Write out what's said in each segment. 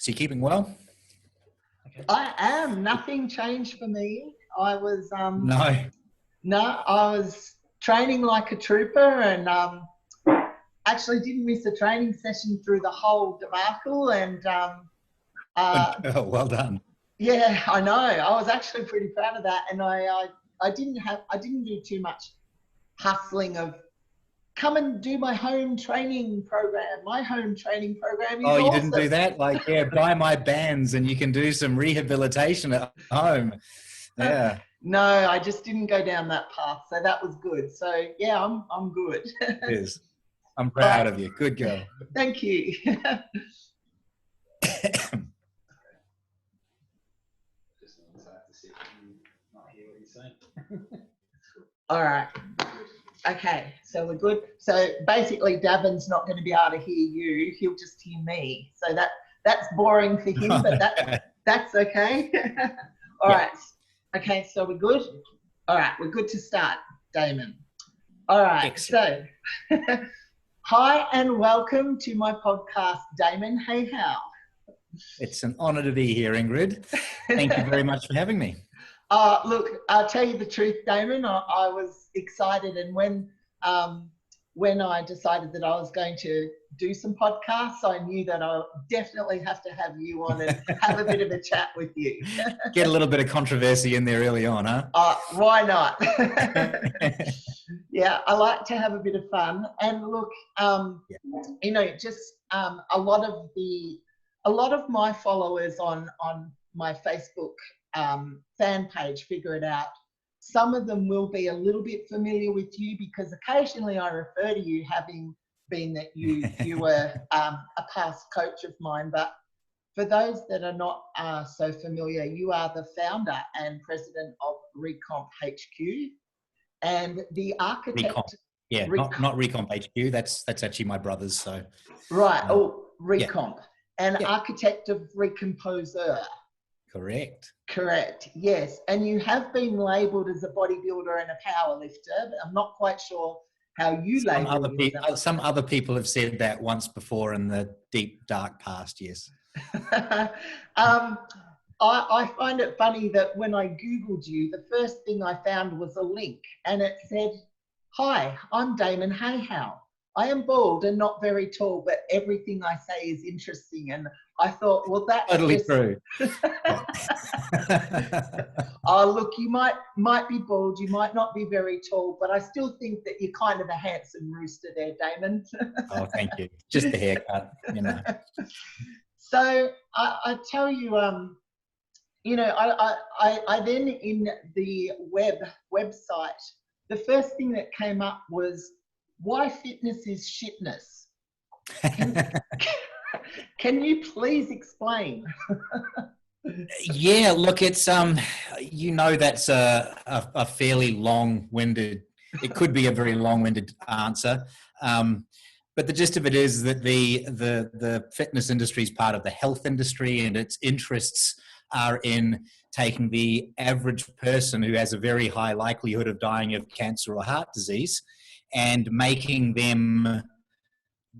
So you keeping well? Okay. I am. Nothing changed for me. I was I was training like a trooper, and actually didn't miss a training session through the whole debacle. And well done. Yeah, I know. I was actually pretty proud of that, and I didn't do too much hustling of come and do my home training program. My home training program is awesome. You didn't do that? Like, yeah, buy my bands and you can do some rehabilitation at home. Yeah. No, I just didn't go down that path. So that was good. So yeah, I'm good. It is. I'm proud of you. Good girl. Thank you. All right. Okay, so we're good. So basically, Damon's not going to be able to hear you. He'll just hear me. So that's boring for him, but that's okay. All right. Okay, so we're good. All right, we're good to start, Damon. All right. Excellent. So hi and welcome to my podcast, Damon. Hayhow. It's an honour to be here, Ingrid. Thank you very much for having me. Look, I'll tell you the truth, Damon. I was excited, and when I decided that I was going to do some podcasts, I knew that I definitely have to have you on and have a bit of a chat with you. Get a little bit of controversy in there early on, huh? Why not? Yeah, I like to have a bit of fun. And look, you know, just a lot of my followers on my Facebook fan page figure it out. Some of them will be a little bit familiar with you because occasionally I refer to you, having been that you were a past coach of mine. But for those that are not so familiar, you are the founder and president of Recomp HQ and the architect. Recomp. Yeah, not Recomp HQ. That's actually my brother's. So right. Recomp and architect of Recomposer. Correct, yes. And you have been labelled as a bodybuilder and a power lifter, but I'm not quite sure how you label yourself. Some other people have said that once before in the deep, dark past, yes. I find it funny that when I Googled you, the first thing I found was a link, and it said, "Hi, I'm Damon Hayhow. I am bald and not very tall, but everything I say is interesting." And I thought, well, that's totally true. Oh, look, you might be bald, you might not be very tall, but I still think that you're kind of a handsome rooster there, Damon. Oh, thank you. Just the haircut, you know. So I tell you, you know, I then in the website, the first thing that came up was why fitness is shitness. Can you please explain? Yeah, look, it's you know, that's a fairly long-winded. It could be a very long-winded answer, but the gist of it is that the fitness industry is part of the health industry, and its interests are in taking the average person who has a very high likelihood of dying of cancer or heart disease and making them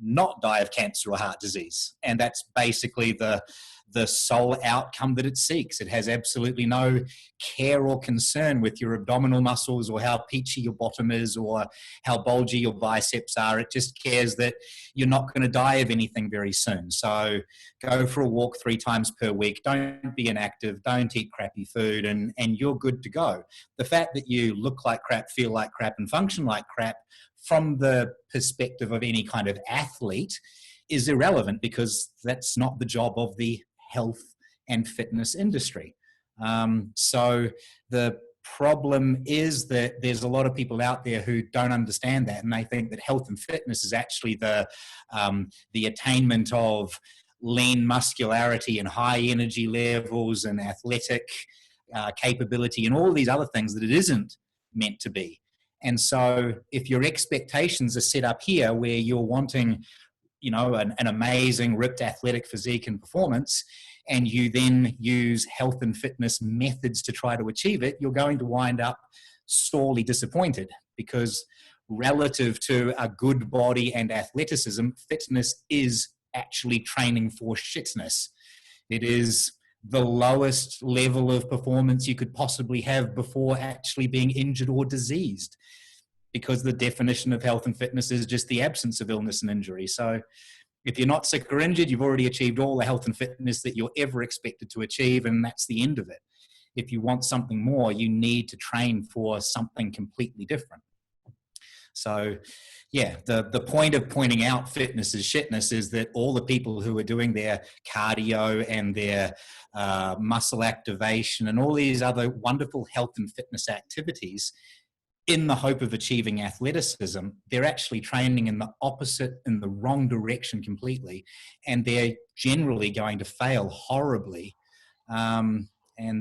not die of cancer or heart disease. And that's basically the sole outcome that it seeks. It has absolutely no care or concern with your abdominal muscles or how peachy your bottom is or how bulgy your biceps are. It just cares that you're not going to die of anything very soon. So go for a walk 3 times per week. Don't be inactive. Don't eat crappy food, and you're good to go. The fact that you look like crap, feel like crap, and function like crap from the perspective of any kind of athlete is irrelevant, because that's not the job of the health and fitness industry. So the problem is that there's a lot of people out there who don't understand that, and they think that health and fitness is actually the attainment of lean muscularity and high energy levels and athletic capability and all these other things that it isn't meant to be. And so if your expectations are set up here where you're wanting, you know, an amazing ripped athletic physique and performance, and you then use health and fitness methods to try to achieve it, you're going to wind up sorely disappointed, because relative to a good body and athleticism, fitness is actually training for shitness. It is the lowest level of performance you could possibly have before actually being injured or diseased, because the definition of health and fitness is just the absence of illness and injury. So if you're not sick or injured, you've already achieved all the health and fitness that you're ever expected to achieve, and that's the end of it. If you want something more, you need to train for something completely different. So yeah, the point of pointing out fitness is shitness is that all the people who are doing their cardio and their muscle activation and all these other wonderful health and fitness activities in the hope of achieving athleticism, they're actually training in the opposite, in the wrong direction completely. And they're generally going to fail horribly. And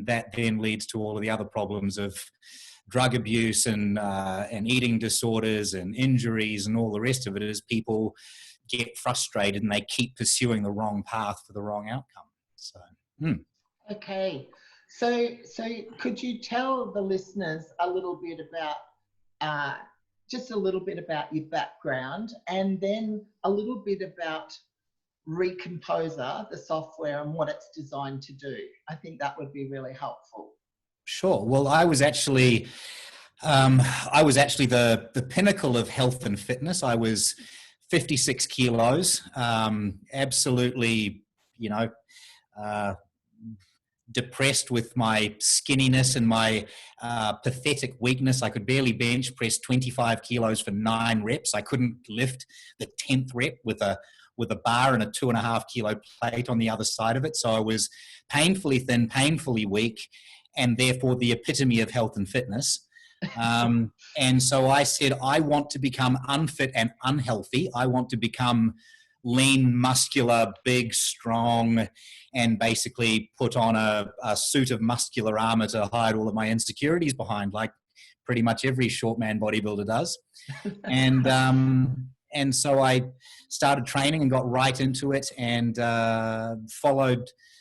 that then leads to all of the other problems of drug abuse and eating disorders and injuries and all the rest of it, as people get frustrated and they keep pursuing the wrong path for the wrong outcome. So, Okay. So could you tell the listeners a little bit about, just a little bit about your background, and then a little bit about Recomposer, the software, and what it's designed to do? I think that would be really helpful. Sure. Well, I was actually the pinnacle of health and fitness. I was 56 kilos, absolutely, depressed with my skinniness and my pathetic weakness. I could barely bench press 25 kilos for 9 reps. I couldn't lift the 10th rep with a bar and a 2.5 kilo plate on the other side of it. So I was painfully thin, painfully weak, and therefore the epitome of health and fitness. And so I said, I want to become unfit and unhealthy. I want to become lean, muscular, big, strong, and basically put on a suit of muscular armor to hide all of my insecurities behind, like pretty much every short man bodybuilder does. And so I started training and got right into it, and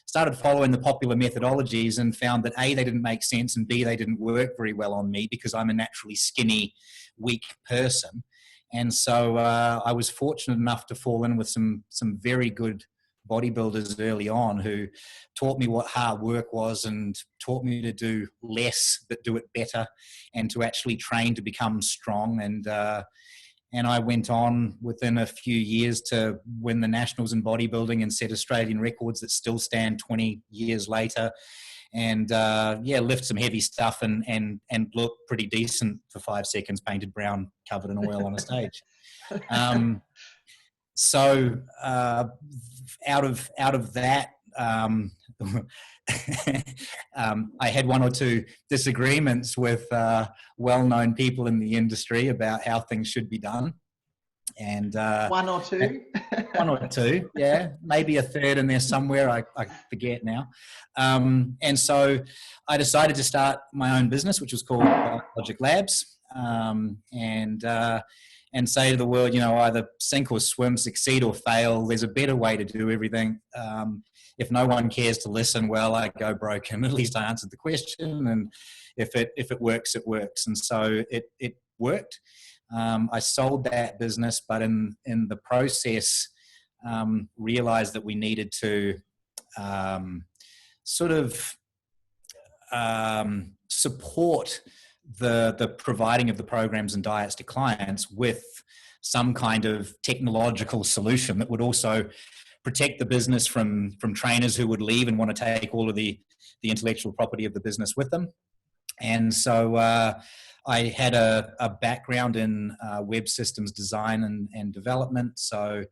started following the popular methodologies, and found that A, they didn't make sense, and B, they didn't work very well on me because I'm a naturally skinny, weak person. And so I was fortunate enough to fall in with some very good bodybuilders early on who taught me what hard work was and taught me to do less but do it better, and to actually train to become strong. And I went on within a few years to win the nationals in bodybuilding and set Australian records that still stand 20 years later. And lift some heavy stuff and look pretty decent for 5 seconds, painted brown, covered in oil on a stage. So out of that, I had 1 or 2 disagreements with well-known people in the industry about how things should be done. And 1 or 2? 1 or 2, yeah, maybe a third in there somewhere. I forget now. And so I decided to start my own business, which was called Logic Labs, and say to the world, either sink or swim, succeed or fail. There's a better way to do everything. If no one cares to listen, well, I go broke, and at least I answered the question. And if it works, it works. And so it worked. I sold that business, but in the process, realized that we needed to support the providing of the programs and diets to clients with some kind of technological solution that would also protect the business from trainers who would leave and want to take all of the intellectual property of the business with them. And so I had a background in web systems design and development. So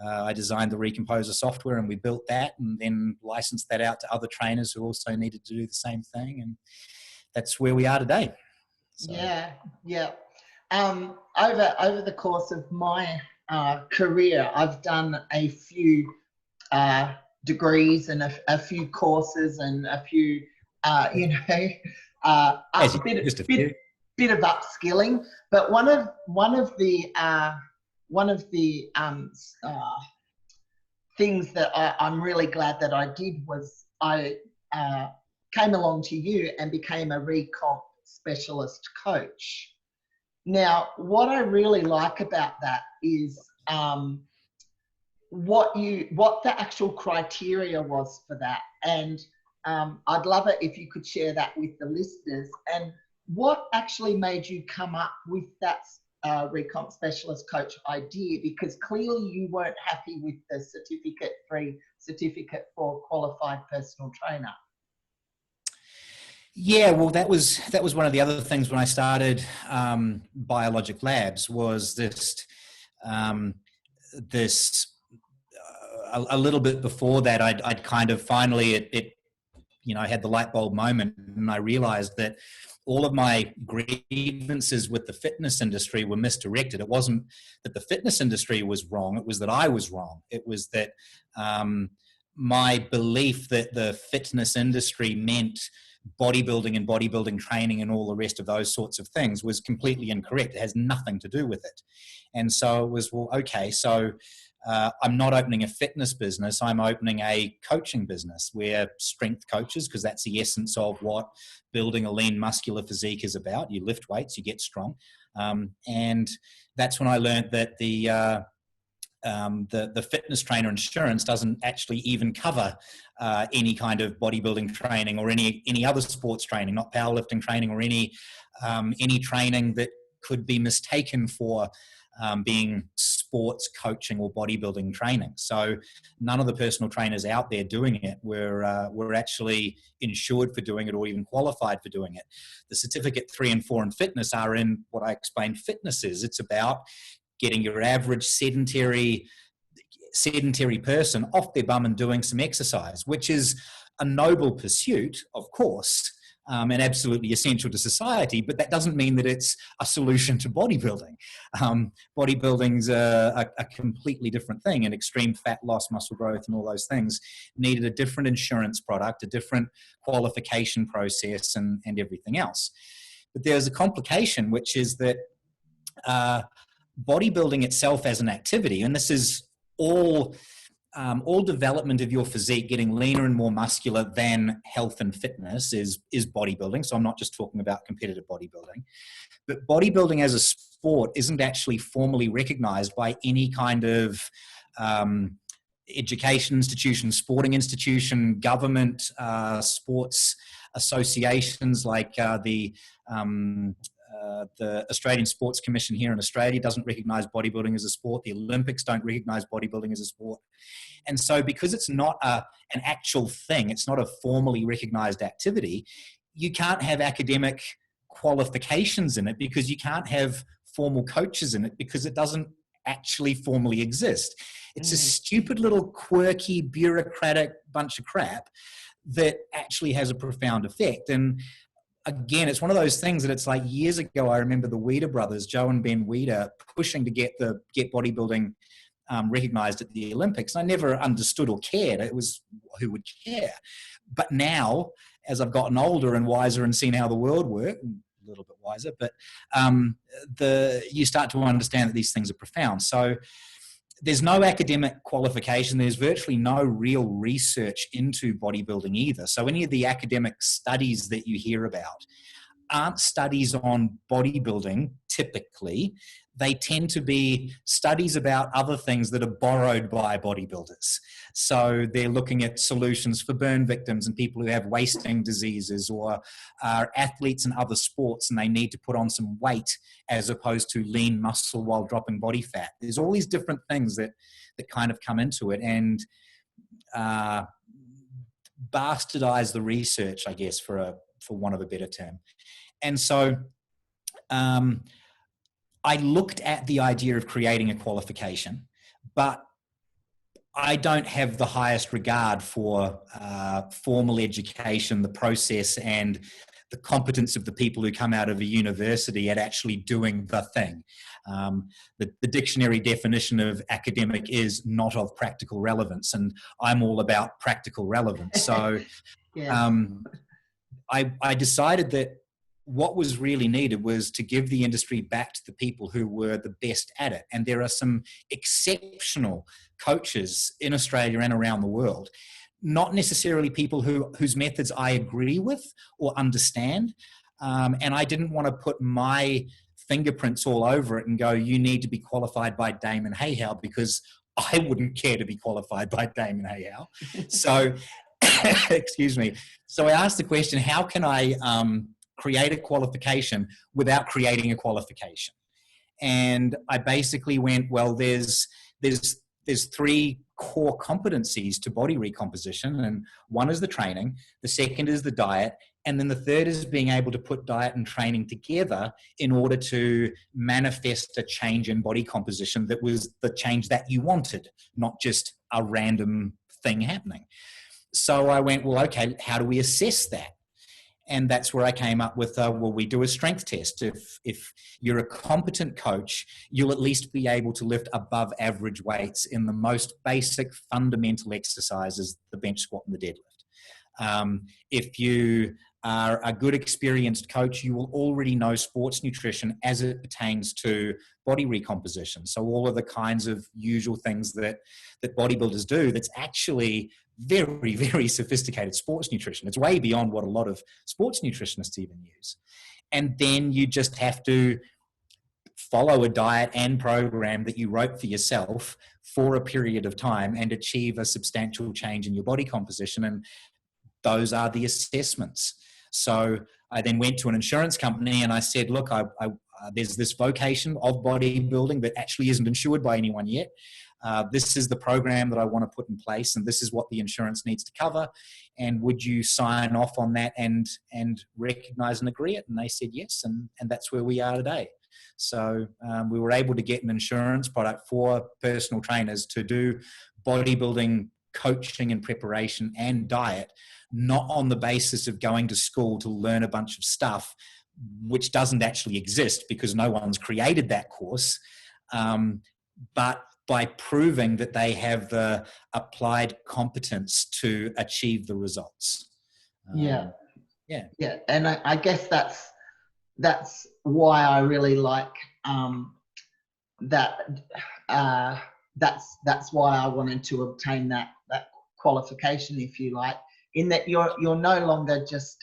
I designed the Recomposer software, and we built that and then licensed that out to other trainers who also needed to do the same thing. And that's where we are today. So. Yeah. Over the course of my career, I've done a few degrees and a few courses and a few, bit of upskilling. But one of the things that I'm really glad that I did was I came along to you and became a Recomp specialist coach. Now, what I really like about that is what the actual criteria was for that. And I'd love it if you could share that with the listeners, and what actually made you come up with that Recomp specialist coach idea, because clearly you weren't happy with the certificate for qualified personal trainer. Yeah, well, that was one of the other things when I started Biologic Labs, was a little bit before that, I'd kind of finally, I had the light bulb moment, and I realized that all of my grievances with the fitness industry were misdirected. It wasn't that the fitness industry was wrong, it was that I was wrong. It was that my belief that the fitness industry meant bodybuilding and bodybuilding training and all the rest of those sorts of things was completely incorrect. It has nothing to do with it. And so it was, well, okay, so I'm not opening a fitness business, I'm opening a coaching business. We're strength coaches, because that's the essence of what building a lean muscular physique is about. You lift weights, you get strong. And that's when I learned that the fitness trainer insurance doesn't actually even cover any kind of bodybuilding training or any other sports training, not powerlifting training, or any training that could be mistaken for being sports coaching or bodybuilding training. So none of the personal trainers out there doing it were actually insured for doing it or even qualified for doing it. The certificate 3 and 4 in fitness are in what I explained fitness is. It's about getting your average sedentary person off their bum and doing some exercise, which is a noble pursuit, of course, and absolutely essential to society, but that doesn't mean that it's a solution to bodybuilding. Bodybuilding's a completely different thing, and extreme fat loss, muscle growth, and all those things needed a different insurance product, a different qualification process, and everything else. But there's a complication, which is that bodybuilding itself as an activity, and this is all development of your physique, getting leaner and more muscular than health and fitness is bodybuilding. So I'm not just talking about competitive bodybuilding, but bodybuilding as a sport isn't actually formally recognized by any kind of education institution, sporting institution, government, sports associations like the Australian Sports Commission here in Australia doesn't recognise bodybuilding as a sport. The Olympics don't recognise bodybuilding as a sport. And so because it's not an actual thing, it's not a formally recognised activity, you can't have academic qualifications in it, because you can't have formal coaches in it, because it doesn't actually formally exist. It's a stupid little quirky bureaucratic bunch of crap that actually has a profound effect. And again, it's one of those things that it's like years ago, I remember the Weider brothers, Joe and Ben Weider, pushing to get bodybuilding recognized at the Olympics. I never understood or cared. It was, who would care? But now, as I've gotten older and wiser and seen how the world works, a little bit wiser, but you start to understand that these things are profound. So there's no academic qualification. There's virtually no real research into bodybuilding either. So any of the academic studies that you hear about aren't studies on bodybuilding typically. They tend to be studies about other things that are borrowed by bodybuilders. So they're looking at solutions for burn victims and people who have wasting diseases, or are athletes in other sports and they need to put on some weight as opposed to lean muscle while dropping body fat. There's all these different things that kind of come into it and bastardize the research, I guess, for want of a better term. And so I looked at the idea of creating a qualification, but I don't have the highest regard for formal education, the process, and the competence of the people who come out of a university at actually doing the thing. The dictionary definition of academic is not of practical relevance, and I'm all about practical relevance. So I decided that what was really needed was to give the industry back to the people who were the best at it. And there are some exceptional coaches in Australia and around the world, not necessarily people whose methods I agree with or understand. And I didn't want to put my fingerprints all over it and go, you need to be qualified by Damon Hayhow, because I wouldn't care to be qualified by Damon Hayhow. So, excuse me. So I asked the question, how can I create a qualification without creating a qualification? And I basically went, well, there's three core competencies to body recomposition, and one is the training, the second is the diet, and then the third is being able to put diet and training together in order to manifest a change in body composition that was the change that you wanted, not just a random thing happening. So I went, well, okay, how do we assess that? And that's where I came up with, well, we do a strength test. If you're a competent coach, you'll at least be able to lift above average weights in the most basic fundamental exercises, the bench squat and the deadlift. If you are a good experienced coach, you will already know sports nutrition as it pertains to body recomposition. So all of the kinds of usual things that bodybuilders do, that's actually very, very sophisticated sports nutrition. It's way beyond what a lot of sports nutritionists even use. And then you just have to follow a diet and program that you wrote for yourself for a period of time and achieve a substantial change in your body composition. And those are the assessments. So I then went to an insurance company and I said, look, there's this vocation of bodybuilding that actually isn't insured by anyone yet. This is the program that I want to put in place, and this is what the insurance needs to cover. And would you sign off on that and recognize and agree it? And they said yes, and that's where we are today. So we were able to get an insurance product for personal trainers to do bodybuilding coaching and preparation and diet, not on the basis of going to school to learn a bunch of stuff which doesn't actually exist because no one's created that course, but by proving that they have the applied competence to achieve the results. Yeah. And I guess that's why I really like that. That's why I wanted to obtain that qualification, if you like, in that you're no longer just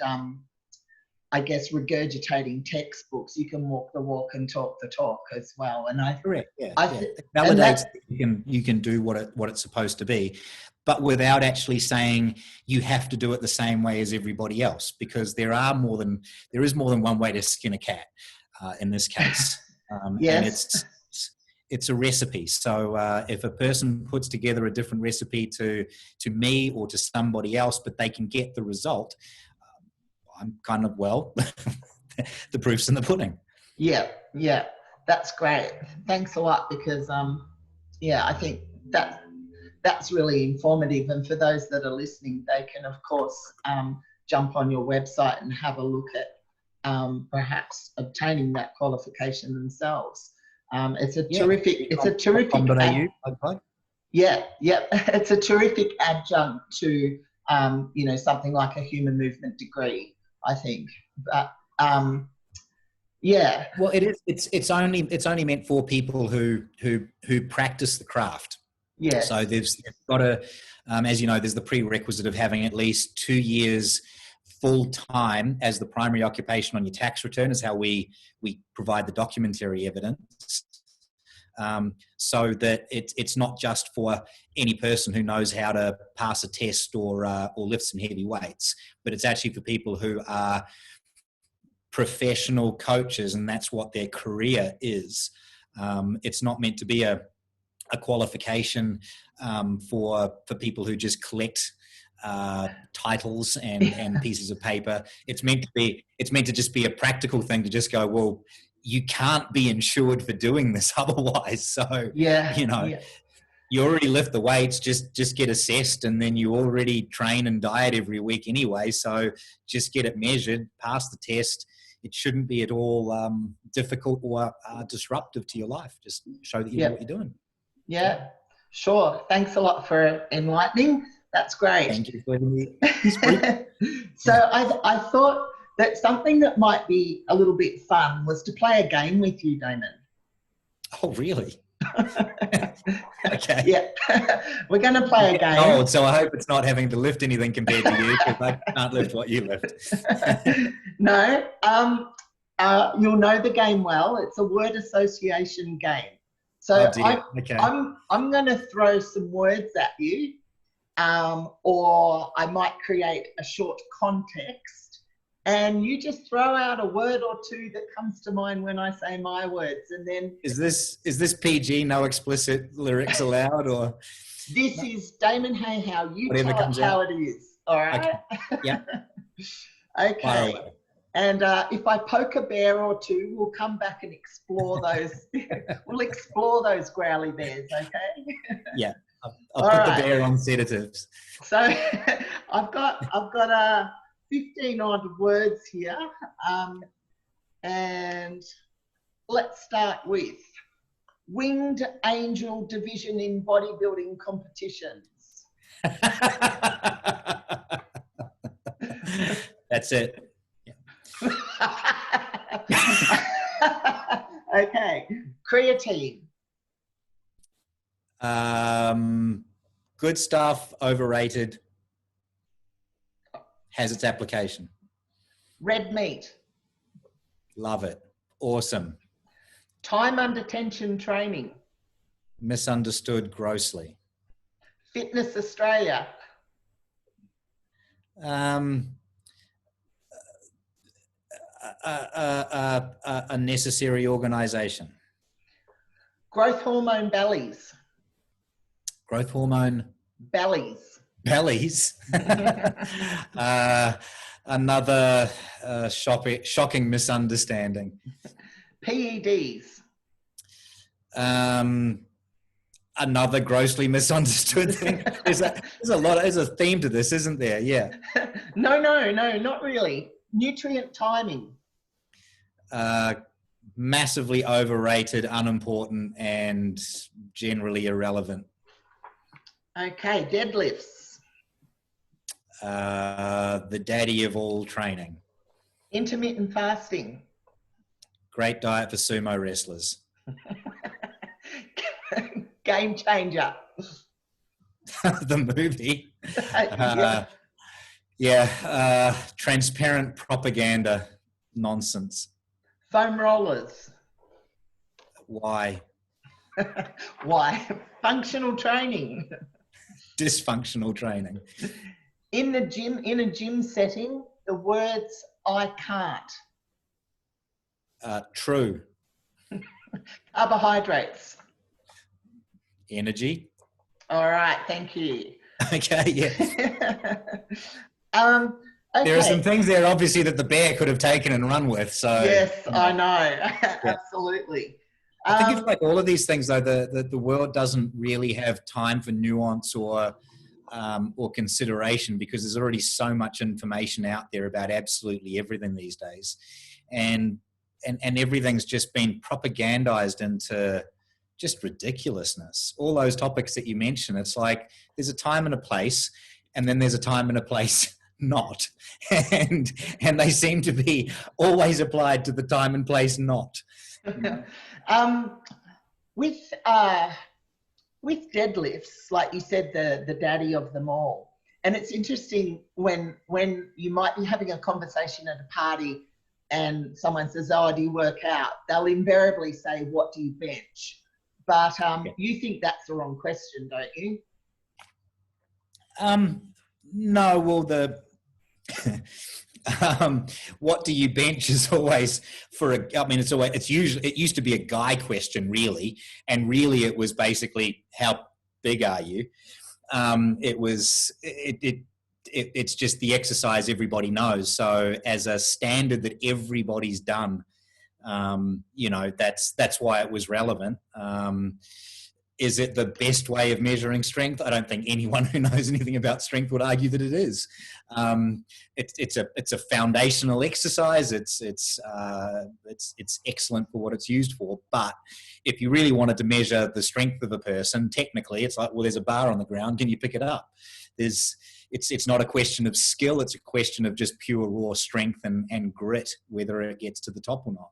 I guess regurgitating textbooks. You can walk the walk and talk the talk as well. And correct. Yeah. It validates that you can do what it's supposed to be, but without actually saying you have to do it the same way as everybody else, because there is more than one way to skin a cat in this case. Yes. And it's a recipe. So if a person puts together a different recipe to me or to somebody else, but they can get the result, I'm kind of, well, the proof's in the pudding. Yeah, that's great. Thanks a lot, because I think that's really informative. And for those that are listening, they can of course jump on your website and have a look at perhaps obtaining that qualification themselves. It's a terrific it's a terrific adjunct to something like a human movement degree, I think. But well, it is. It's only meant for people who practice the craft. Yeah. So they've got to, as you know, there's the prerequisite of having at least 2 years full time as the primary occupation on your tax return, is how we provide the documentary evidence. So that it's not just for any person who knows how to pass a test or lift some heavy weights, but it's actually for people who are professional coaches, and that's what their career is. It's not meant to be a qualification for people who just collect titles and pieces of paper. It's meant to just be a practical thing to just go, well, you can't be insured for doing this otherwise. So, you already lift the weights, just get assessed, and then you already train and diet every week anyway. So just get it measured, pass the test. It shouldn't be at all difficult or disruptive to your life. Just show that you know what you're doing. Yeah, sure. Thanks a lot for enlightening. That's great. Thank you for letting me speak. So I thought that something that might be a little bit fun was to play a game with you, Damon. Oh, really? Okay. Yeah. We're going to play a game. Old, so I hope it's not having to lift anything compared to you, because I can't lift what you lift. No. You'll know the game well. It's a word association game. So Oh dear. Okay. I'm going to throw some words at you, or I might create a short context, and you just throw out a word or two that comes to mind when I say my words, and then Is this PG? No explicit lyrics allowed, or this is Damon Hayhow. You whatever tell it comes how out? it is. All right. Okay. Yeah. Okay. Fire away. And if I poke a bear or two, we'll come back and explore those. We'll explore those growly bears, okay? Yeah. I'll All put right. the bear on sedatives. So I've got 15 odd words here, and let's start with winged angel division in bodybuilding competitions. That's it. Okay, creatine. Good stuff, overrated, has its application. Red meat. Love it. Awesome. Time under tension training. Misunderstood grossly. Fitness Australia. A necessary organisation. Growth hormone bellies. Growth hormone Bellies. bellies. Another shocking misunderstanding. PEDs. Another grossly misunderstood thing. There's a theme to this, isn't there? Yeah. No, not really. Nutrient timing. Massively overrated, unimportant, and generally irrelevant. Okay, deadlifts. The daddy of all training. Intermittent fasting. Great diet for sumo wrestlers. Game changer. The movie. Transparent propaganda nonsense. Foam rollers. Why? Why? Functional training. Dysfunctional training. In a gym setting, the words I can't. True. Carbohydrates. Energy. All right, thank you. Okay, yeah. Okay. There are some things there, obviously, that the bear could have taken and run with. So yes, I know. Absolutely. I think it's like all of these things, though. The world doesn't really have time for nuance or consideration, because there's already so much information out there about absolutely everything these days, and everything's just been propagandized into just ridiculousness. All those topics that you mentioned, it's like there's a time and a place, and then there's a time and a place not, and they seem to be always applied to the time and place not. With deadlifts, like you said, the daddy of them all, and it's interesting when you might be having a conversation at a party and someone says, "Oh, do you work out?" They'll invariably say, "What do you bench?" But you think that's the wrong question, don't you? No, well, what do you bench is always it used to be a guy question, really, and really it was basically how big are you? It's just the exercise everybody knows. So as a standard that everybody's done, that's why it was relevant. Is it the best way of measuring strength? I don't think anyone who knows anything about strength would argue that it is. It's a foundational exercise. It's excellent for what it's used for. But if you really wanted to measure the strength of a person, technically, it's like, well, there's a bar on the ground. Can you pick it up? It's not a question of skill. It's a question of just pure raw strength and grit, whether it gets to the top or not.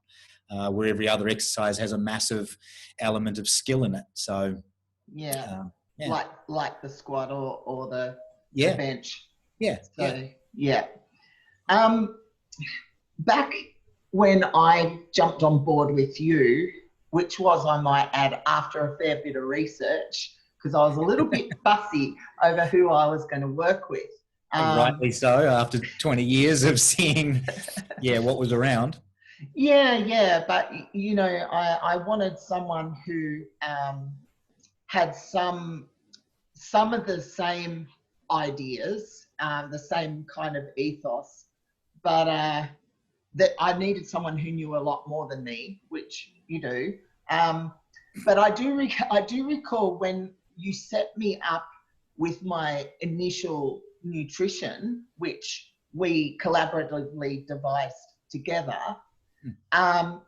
Where every other exercise has a massive element of skill in it. So like the squat or the bench. Yeah. So back when I jumped on board with you, which was, I might add, after a fair bit of research, because I was a little bit fussy over who I was going to work with. Rightly so, after 20 years of seeing, what was around. Yeah, but you know, I wanted someone who had some of the same ideas, the same kind of ethos, but that I needed someone who knew a lot more than me, which you do. But I do recall when you set me up with my initial nutrition, which we collaboratively devised together. I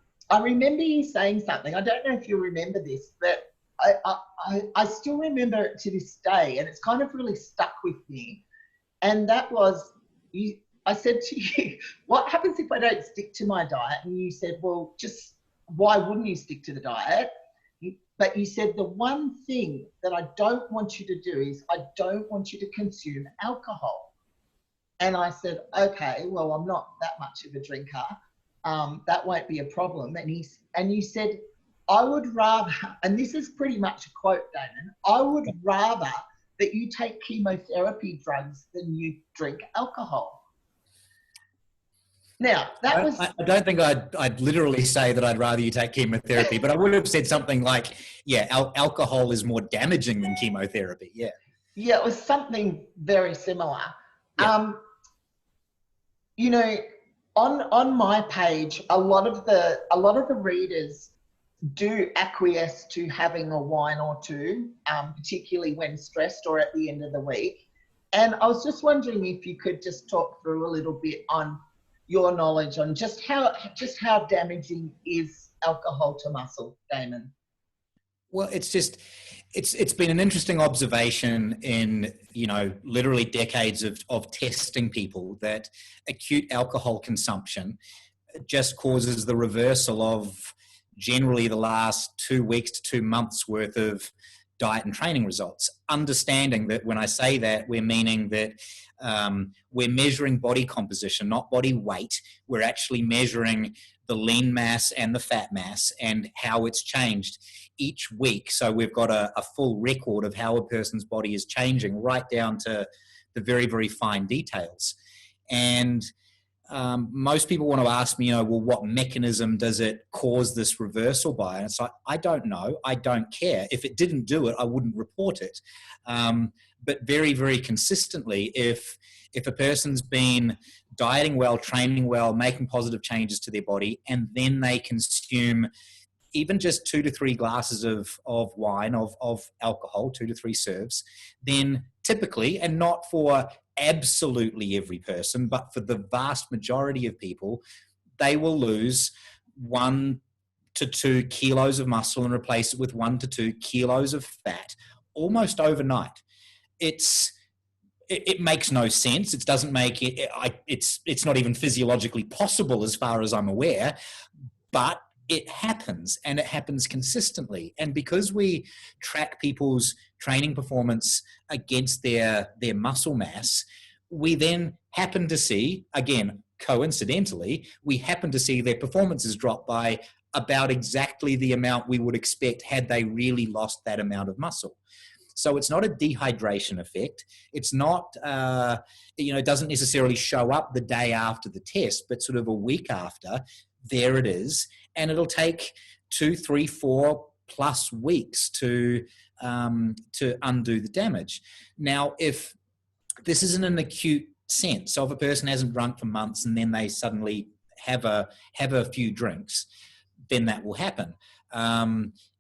remember you saying something. I don't know if you remember this, but I still remember it to this day, and it's kind of really stuck with me. And that was, I said to you, what happens if I don't stick to my diet? And you said, well, just why wouldn't you stick to the diet? But you said the one thing that I don't want you to do is I don't want you to consume alcohol. And I said, okay, well, I'm not that much of a drinker. That won't be a problem. And you said, I would rather, and this is pretty much a quote, Damon, I would rather that you take chemotherapy drugs than you drink alcohol. Now, that was... I don't think I'd literally say that I'd rather you take chemotherapy, but I would have said something like, alcohol is more damaging than chemotherapy, Yeah, it was something very similar. Yeah. You know, on my page, a lot of the readers do acquiesce to having a wine or two, particularly when stressed or at the end of the week. And I was just wondering if you could just talk through a little bit on your knowledge on just how damaging is alcohol to muscle, Damon? Well, it's been an interesting observation in, literally decades of testing people that acute alcohol consumption just causes the reversal of generally the last 2 weeks to 2 months worth of diet and training results. Understanding that when I say that, we're meaning that we're measuring body composition, not body weight. We're actually measuring the lean mass and the fat mass and how it's changed each week. So we've got a full record of how a person's body is changing, right down to the very, very fine details. And most people want to ask me, well, what mechanism does it cause this reversal by? And it's like, I don't know. I don't care. If it didn't do it, I wouldn't report it. But very, very consistently, if a person's been dieting well, training well, making positive changes to their body, and then they consume even just 2 to 3 glasses of wine, of alcohol, 2 to 3 serves, then typically, and not for absolutely every person, but for the vast majority of people, they will lose 1 to 2 kilos of muscle and replace it with 1 to 2 kilos of fat almost overnight. It makes no sense. It doesn't make it. It's not even physiologically possible as far as I'm aware, but it happens, and it happens consistently. And because we track people's training performance against their muscle mass, we then happen to see, again, coincidentally, we happen to see their performances drop by about exactly the amount we would expect had they really lost that amount of muscle. So it's not a dehydration effect. It's not, it doesn't necessarily show up the day after the test, but sort of a week after, there it is. And it'll take 2, 3, 4 plus weeks to undo the damage. Now, if this isn't an acute sense, so if a person hasn't drunk for months and then they suddenly have a few drinks, then that will happen.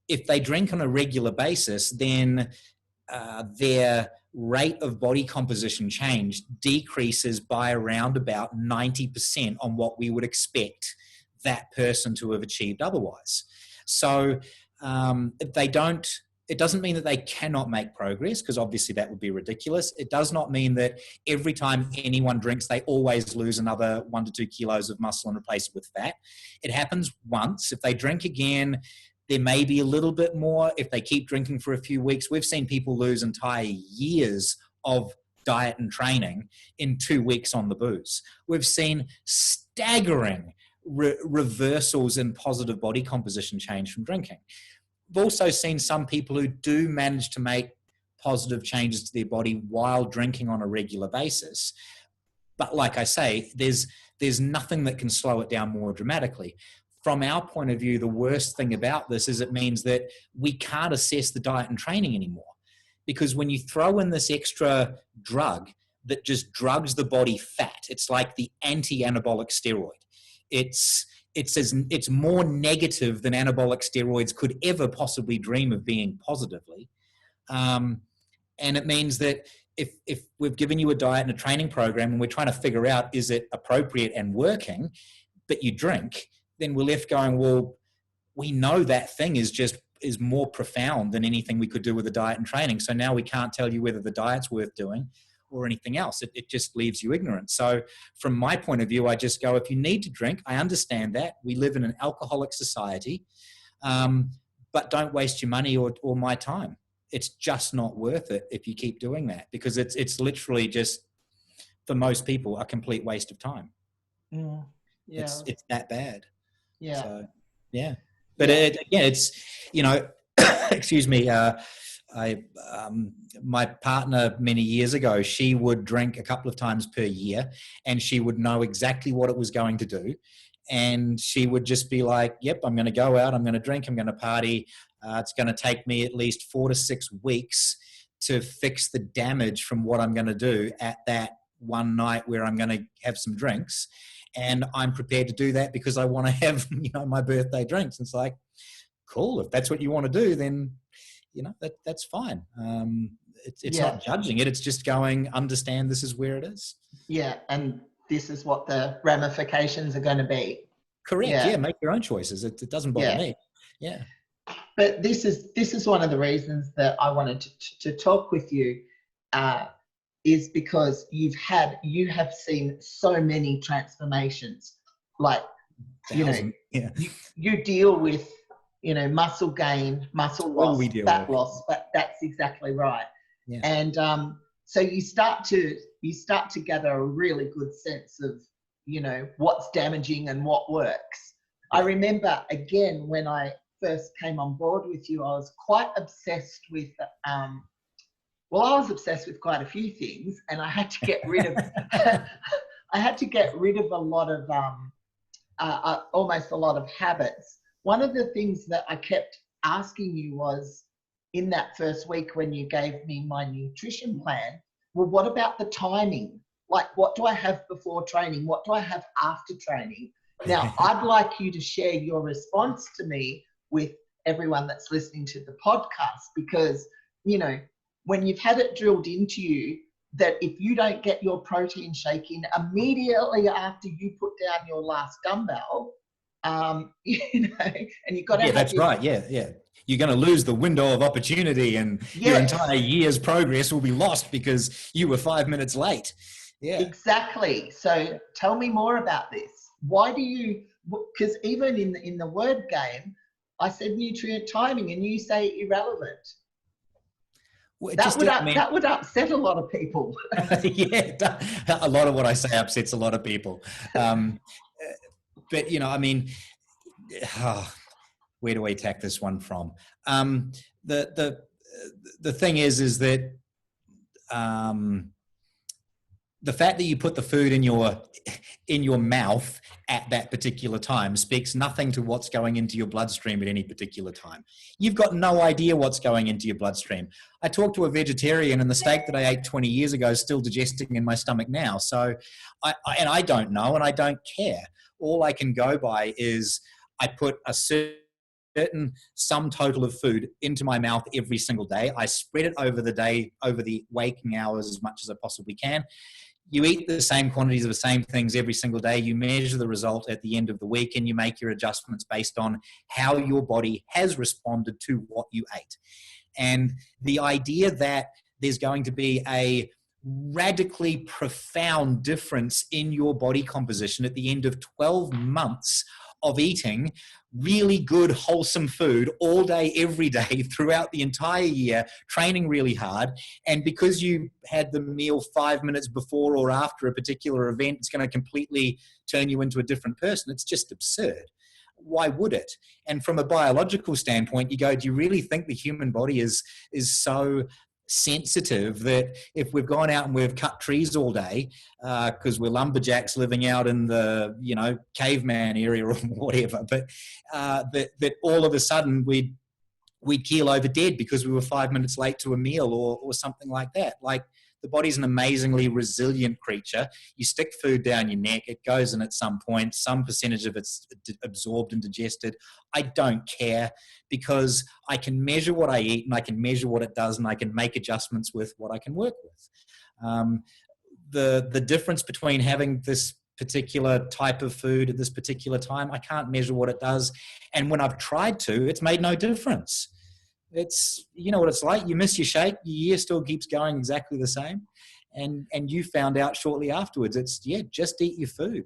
If they drink on a regular basis, then their rate of body composition change decreases by around about 90% on what we would expect that person to have achieved otherwise. So it doesn't mean that they cannot make progress, because obviously that would be ridiculous. It does not mean that every time anyone drinks, they always lose another 1 to 2 kilos of muscle and replace it with fat. It happens once. If they drink again, there may be a little bit more. If they keep drinking for a few weeks, we've seen people lose entire years of diet and training in 2 weeks on the booze. We've seen staggering reversals in positive body composition change from drinking. We've also seen some people who do manage to make positive changes to their body while drinking on a regular basis. But like I say, there's nothing that can slow it down more dramatically. From our point of view, the worst thing about this is it means that we can't assess the diet and training anymore. Because when you throw in this extra drug that just drugs the body fat, it's like the anti-anabolic steroid. It's more negative than anabolic steroids could ever possibly dream of being positively. And it means that if we've given you a diet and a training program and we're trying to figure out, is it appropriate and working, but you drink, then we're left going, well, we know that thing is more profound than anything we could do with a diet and training. So now we can't tell you whether the diet's worth doing or anything else. It just leaves you ignorant. So from my point of view, I just go, if you need to drink, I understand that. We live in an alcoholic society, but don't waste your money or my time. It's just not worth it if you keep doing that, because it's literally just, for most people, a complete waste of time. Yeah. It's that bad. Yeah. So, yeah. But again, it's, excuse me, my partner many years ago, she would drink a couple of times per year and she would know exactly what it was going to do. And she would just be like, yep, I'm going to go out, I'm going to drink, I'm going to party. It's going to take me at least 4 to 6 weeks to fix the damage from what I'm going to do at that one night where I'm going to have some drinks. And I'm prepared to do that because I want to have, my birthday drinks. And it's like, cool. If that's what you want to do, then, that's fine. It's not judging it. It's just going, understand this is where it is. Yeah. And this is what the ramifications are going to be. Correct. Yeah. Make your own choices. It doesn't bother me. Yeah. But this is one of the reasons that I wanted to talk with you, is because you have seen so many transformations. Like, you deal with, muscle gain, muscle loss, fat loss, but that's exactly right. Yeah. And so you start to gather a really good sense of, what's damaging and what works. I remember, again, when I first came on board with you, I was quite obsessed with, I was obsessed with quite a few things, and I had to get rid of, a lot of, almost a lot of habits. One of the things that I kept asking you was, in that first week when you gave me my nutrition plan, well, what about the timing? Like, what do I have before training? What do I have after training? Now, I'd like you to share your response to me with everyone that's listening to the podcast, because, when you've had it drilled into you that if you don't get your protein shake in immediately after you put down your last dumbbell, and you've got to that's right. Yeah. You're going to lose the window of opportunity, and your entire year's progress will be lost because you were 5 minutes late. Yeah, exactly. So tell me more about this. Why do you, because even in the word game, I said nutrient timing and you say irrelevant. Well, that would upset a lot of people. Yeah, a lot of what I say upsets a lot of people. But, where do I attack this one from? The thing is that the fact that you put the food in your mouth at that particular time speaks nothing to what's going into your bloodstream at any particular time. You've got no idea what's going into your bloodstream. I talked to a vegetarian, and the steak that I ate 20 years ago is still digesting in my stomach now. So I don't know, and I don't care. All I can go by is I put a certain sum total of food into my mouth every single day. I spread it over the day, over the waking hours as much as I possibly can. You eat the same quantities of the same things every single day. You measure the result at the end of the week, and you make your adjustments based on how your body has responded to what you ate. And the idea that there's going to be a radically profound difference in your body composition at the end of 12 months of eating really good, wholesome food all day, every day, throughout the entire year, training really hard. And because you had the meal 5 minutes before or after a particular event, it's going to completely turn you into a different person. It's just absurd. Why would it? And from a biological standpoint, you go, do you really think the human body is so sensitive that if we've gone out and we've cut trees all day because we're lumberjacks living out in the caveman area or whatever, but that all of a sudden we'd keel over dead because we were 5 minutes late to a meal or something like that? Like, the body's an amazingly resilient creature. You stick food down your neck, it goes in at some point, some percentage of it's absorbed and digested. I don't care, because I can measure what I eat and I can measure what it does and I can make adjustments with what I can work with. The difference between having this particular type of food at this particular time, I can't measure what it does. And when I've tried to, it's made no difference. It's, you know what it's like. You miss your shake, your year still keeps going exactly the same. And you found out shortly afterwards, it's, just eat your food.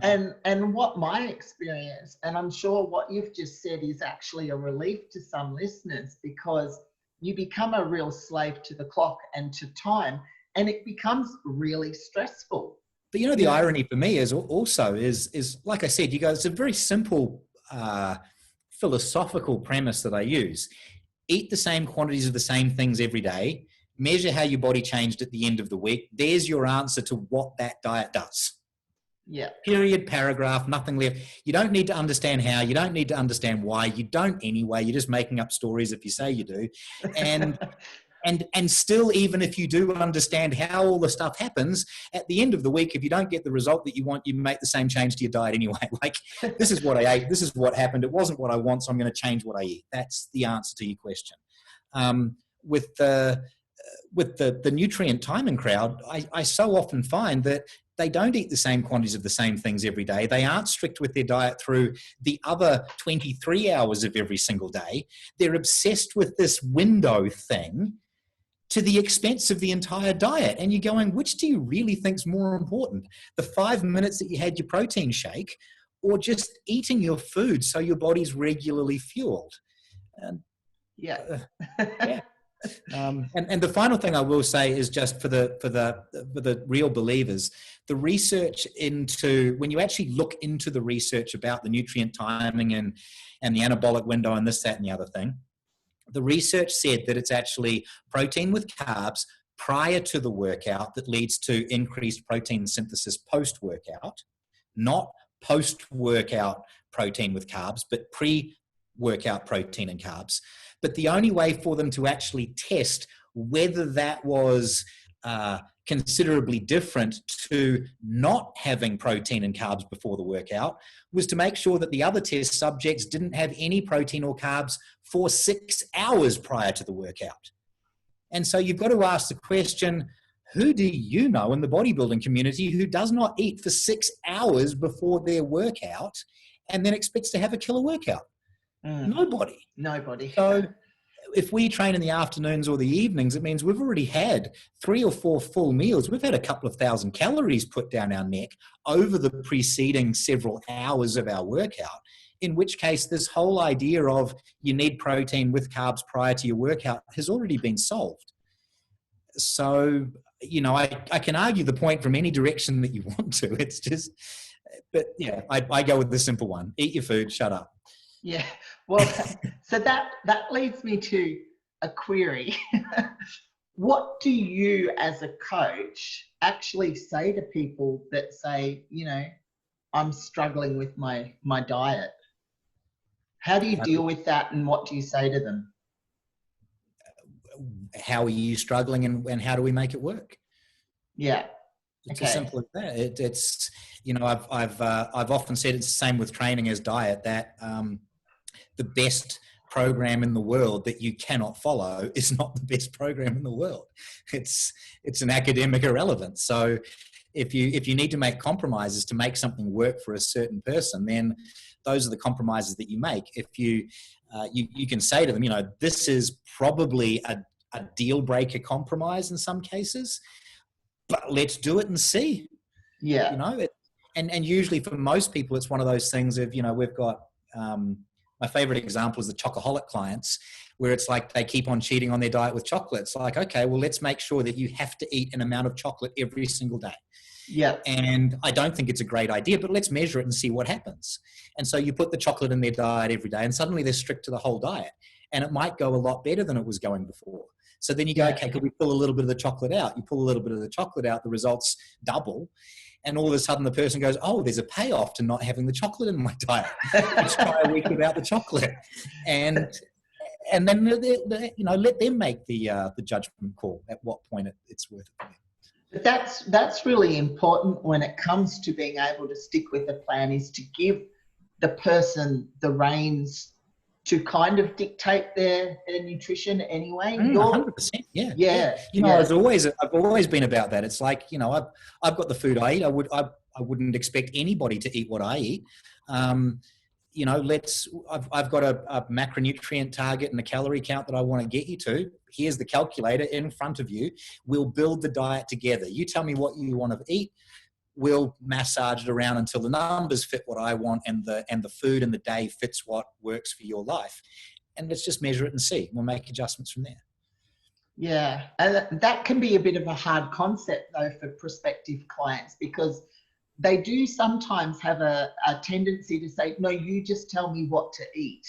And what my experience, and I'm sure what you've just said is actually a relief to some listeners, because you become a real slave to the clock and to time, and it becomes really stressful. But the irony for me is like I said, it's a very simple philosophical premise that I use. Eat the same quantities of the same things every day, measure how your body changed at the end of the week. There's your answer to what that diet does. Yeah. Period, paragraph, nothing left. You don't need to understand how, you don't need to understand why. You don't anyway. You're just making up stories if you say you do. And and still, even if you do understand how all the stuff happens, at the end of the week, if you don't get the result that you want, you make the same change to your diet anyway. Like, this is what I ate, this is what happened, it wasn't what I want, so I'm going to change what I eat. That's the answer to your question. With the nutrient timing crowd, I so often find that they don't eat the same quantities of the same things every day. They aren't strict with their diet through the other 23 hours of every single day. They're obsessed with this window thing to the expense of the entire diet. And you're going, which do you really think is more important? The 5 minutes that you had your protein shake, or just eating your food so your body's regularly fueled? And yeah. And the final thing I will say is just for the real believers, the research into, when you actually look into the research about the nutrient timing and the anabolic window and this, that, and the other thing, the research said that it's actually protein with carbs prior to the workout that leads to increased protein synthesis post-workout, not post-workout protein with carbs, but pre-workout protein and carbs. But the only way for them to actually test whether that was considerably different to not having protein and carbs before the workout was to make sure that the other test subjects didn't have any protein or carbs for 6 hours prior to the workout. And so you've got to ask the question, who do you know in the bodybuilding community who does not eat for 6 hours before their workout and then expects to have a killer workout? Nobody. So if we train in the afternoons or the evenings, it means we've already had 3 or 4 full meals. We've had a couple of thousand calories put down our neck over the preceding several hours of our workout, in which case this whole idea of you need protein with carbs prior to your workout has already been solved. So, I can argue the point from any direction that you want to. It's just, but yeah, I go with the simple one. Eat your food, shut up. Yeah, well, so that leads me to a query. What do you as a coach actually say to people that say, I'm struggling with my diet? How do you deal with that, and what do you say to them? How are you struggling, and how do we make it work? Yeah. It's as simple as that. It's I've often said it's the same with training as diet, that the best program in the world that you cannot follow is not the best program in the world. It's an academic irrelevance. So if you need to make compromises to make something work for a certain person, then those are the compromises that you make. If you can say to them, this is probably a deal breaker compromise in some cases, but let's do it and see. Yeah. And usually for most people, it's one of those things of, you know, we've got, my favorite example is the chocoholic clients, where it's like they keep on cheating on their diet with chocolate. It's like, okay, well, let's make sure that you have to eat an amount of chocolate every single day. Yeah. And I don't think it's a great idea, but let's measure it and see what happens. And so you put the chocolate in their diet every day, and suddenly they're strict to the whole diet. And it might go a lot better than it was going before. So then you go, okay, could we pull a little bit of the chocolate out? You pull a little bit of the chocolate out, the results double. And all of a sudden the person goes, oh, there's a payoff to not having the chocolate in my diet. Let's try a week without the chocolate. And then, you know, let them make the judgment call at what point it's worth it. But that's really important when it comes to being able to stick with a plan, is to give the person the reins to kind of dictate their nutrition anyway. 100%. Yeah. You know, I've always been about that. It's like, you know, I've got the food I eat. I wouldn't expect anybody to eat what I eat. You know, I've got a macronutrient target and a calorie count that I want to get you to. Here's the calculator in front of you. We'll build the diet together. You tell me what you want to eat. We'll massage it around until the numbers fit what I want, and the food and the day fits what works for your life. And let's just measure it and see. We'll make adjustments from there. Yeah, and that can be a bit of a hard concept though for prospective clients, because they do sometimes have a tendency to say, no, you just tell me what to eat.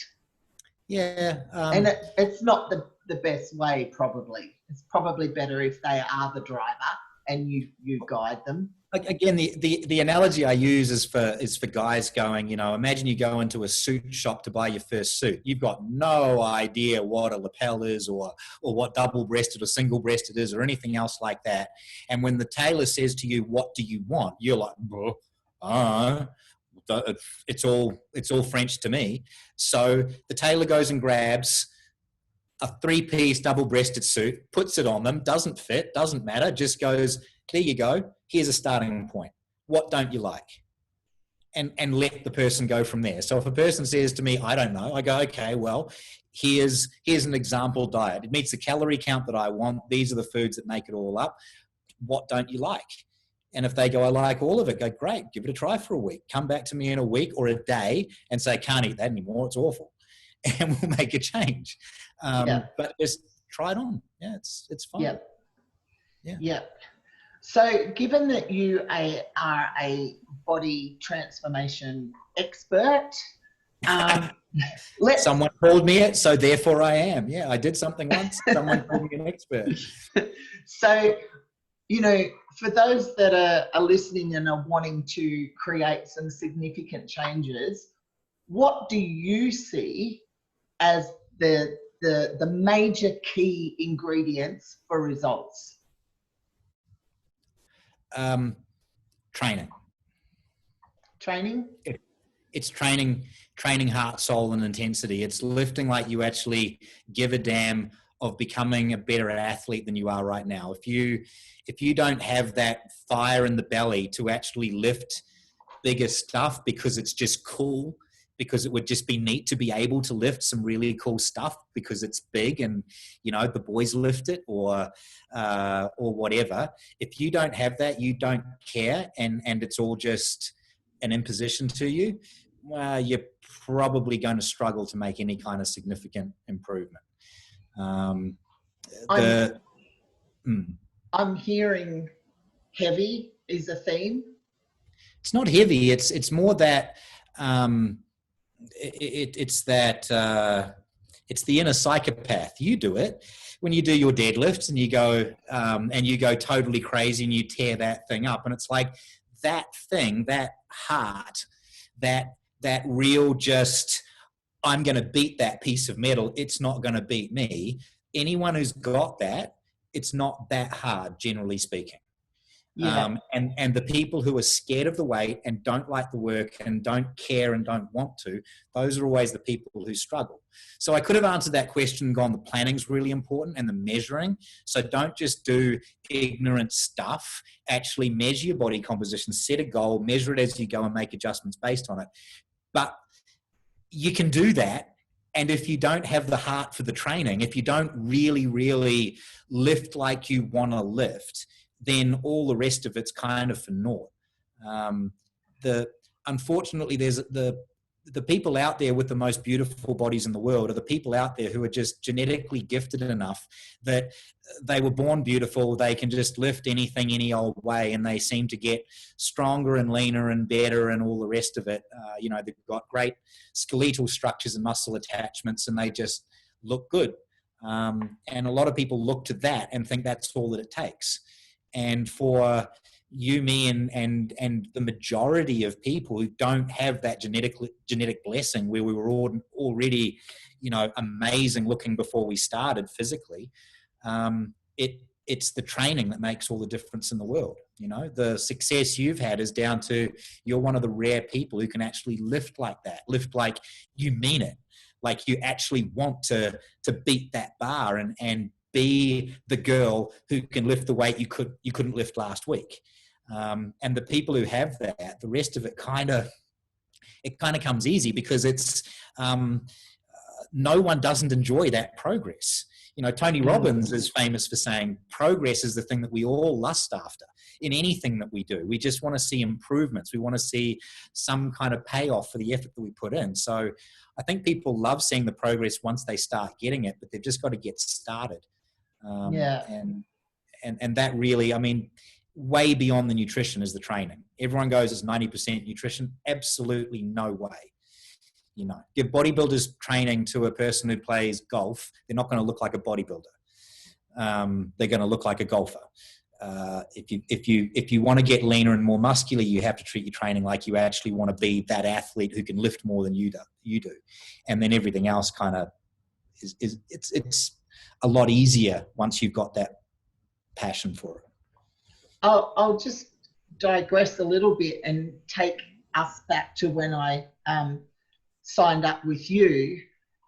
Yeah. And it's not the best way, probably. It's probably better if they are the driver and you guide them. Again, the analogy I use is for guys going, you know, imagine you go into a suit shop to buy your first suit. You've got no idea what a lapel is, or what double-breasted or single-breasted is, or anything else like that. And when the tailor says to you, what do you want? You're like, it's all French to me. So the tailor goes and grabs a 3-piece double-breasted suit, puts it on them, doesn't fit, doesn't matter, just goes, there you go, here's a starting point. What don't you like? And let the person go from there. So if a person says to me, I don't know, I go, okay, well, here's an example diet. It meets the calorie count that I want. These are the foods that make it all up. What don't you like? And if they go, I like all of it, go, great, give it a try for a week. Come back to me in a week or a day and say, can't eat that anymore, it's awful. And we'll make a change. But just try it on. Yeah, it's fine. Yeah. So given that you are a body transformation expert, someone called me it, so therefore I am. Yeah, I did something once, someone called me an expert. So, you know, for those that are listening and are wanting to create some significant changes, what do you see as the major key ingredients for results? Training. It's training heart, soul, and intensity. It's lifting like you actually give a damn of becoming a better athlete than you are right now. If you don't have that fire in the belly to actually lift bigger stuff because it's just cool, because it would just be neat to be able to lift some really cool stuff because it's big and, you know, the boys lift it or whatever. If you don't have that, you don't care, and it's all just an imposition to you, well, you're probably going to struggle to make any kind of significant improvement. I'm hearing heavy is a theme. It's not heavy. It's more that, it's the inner psychopath. You do it when you do your deadlifts and you go totally crazy and you tear that thing up, and it's like that thing, that heart, that real just, I'm going to beat that piece of metal, it's not going to beat me. Anyone who's got that, it's not that hard, generally speaking. And the people who are scared of the weight and don't like the work and don't care and don't want to, those are always the people who struggle. So I could have answered that question and gone, the planning's really important and the measuring. So don't just do ignorant stuff. Actually measure your body composition, set a goal, measure it as you go and make adjustments based on it. But you can do that. And if you don't have the heart for the training, if you don't really, really lift like you want to lift, then all the rest of it's kind of for naught. unfortunately, there's the people out there with the most beautiful bodies in the world are the people out there who are just genetically gifted enough that they were born beautiful. They can just lift anything any old way, and they seem to get stronger and leaner and better and all the rest of it. They've got great skeletal structures and muscle attachments, and they just look good. And a lot of people look to that and think that's all that it takes. And for you, me, and the majority of people who don't have that genetic blessing, where we were all already, amazing looking before we started physically, it's the training that makes all the difference in the world. The success you've had is down to you're one of the rare people who can actually lift like that, lift like you mean it, like you actually want to beat that bar and be the girl who can lift the weight you couldn't lift last week. And the people who have that, the rest of it kind of comes easy, because it's no one doesn't enjoy that progress. Tony Robbins is famous for saying progress is the thing that we all lust after in anything that we do. We just want to see improvements. We want to see some kind of payoff for the effort that we put in. So I think people love seeing the progress once they start getting it, but they've just got to get started. And that really, way beyond the nutrition is the training. Everyone goes, it's 90% nutrition. Absolutely no way. Give bodybuilders training to a person who plays golf, they're not going to look like a bodybuilder. They're going to look like a golfer. If you want to get leaner and more muscular, you have to treat your training like you actually want to be that athlete who can lift more than you do. And then everything else kind of it's a lot easier once you've got that passion for it. I'll just digress a little bit and take us back to when I signed up with you.